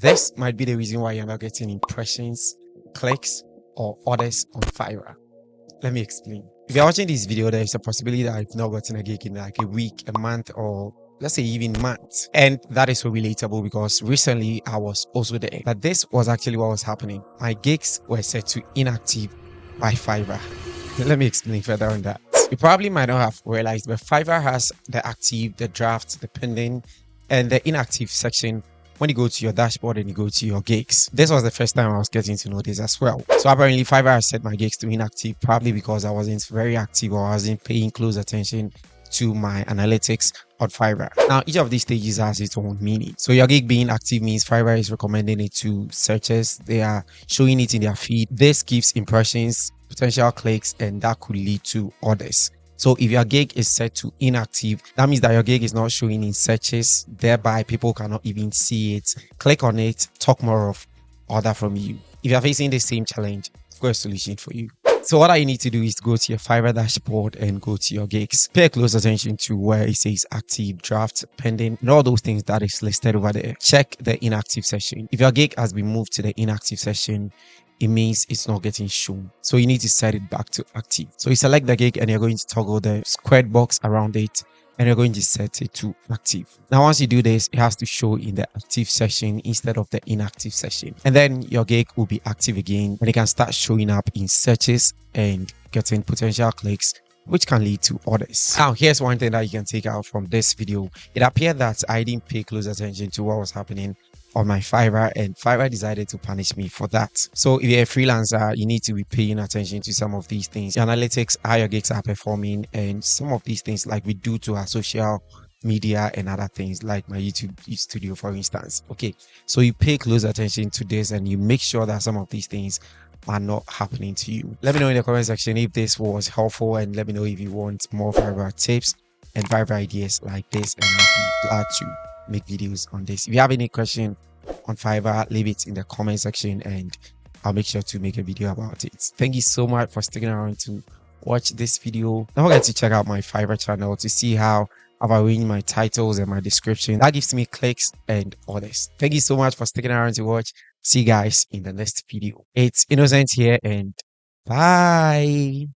This might be the reason why you're not getting impressions, clicks, or orders on Fiverr. Let me explain. If you're watching this video, there is a possibility that I've not gotten a gig in like a week, a month, or let's say even months. And that is so relatable because recently I was also there. But this was actually what was happening. My gigs were set to inactive by Fiverr. Let me explain further on that. You probably might not have realized, but Fiverr has the active, the draft, the pending, and the inactive section when you go to your dashboard and you go to your gigs. This was the first time I was getting to know this as well. So apparently Fiverr has set my gigs to inactive, probably because I wasn't very active or I wasn't paying close attention to my analytics on Fiverr. Now, each of these stages has its own meaning. So your gig being active means Fiverr is recommending it to searchers. They are showing it in their feed. This gives impressions, potential clicks, and that could lead to orders. So if your gig is set to inactive, that means that your gig is not showing in searches, thereby people cannot even see it, click on it, talk more of, order from you. If you're facing the same challenge, I've got a solution for you. So what you need to do is go to your Fiverr dashboard and go to your gigs. Pay close attention to where it says active, draft, pending, and all those things that is listed over there. Check the inactive session. If your gig has been moved to the inactive session, it means it's not getting shown. So you need to set it back to active. So you select the gig and you're going to toggle the squared box around it and you're going to set it to active. Now, once you do this, it has to show in the active session instead of the inactive session. And then your gig will be active again and it can start showing up in searches and getting potential clicks, which can lead to orders. Now, here's one thing that you can take out from this video. It appeared that I didn't pay close attention to what was happening on my Fiverr, and Fiverr decided to punish me for that. So if you're a freelancer, you need to be paying attention to some of these things. Your analytics, how your gigs are performing, and some of these things like we do to our social media and other things like my YouTube studio, for instance. Okay, so you pay close attention to this and you make sure that some of these things are not happening to you. Let me know in the comment section if this was helpful, and let me know if you want more Fiverr tips and Fiverr ideas like this, and I'll be glad to make videos on this. If you have any question on Fiverr, leave it in the comment section and I'll make sure to make a video about it. Thank you so much for sticking around to watch this video. Don't forget to check out my Fiverr channel to see how I've arranged my titles and my description. That gives me clicks and orders. Thank you so much for sticking around to watch. See you guys in the next video. It's Innocent here and bye.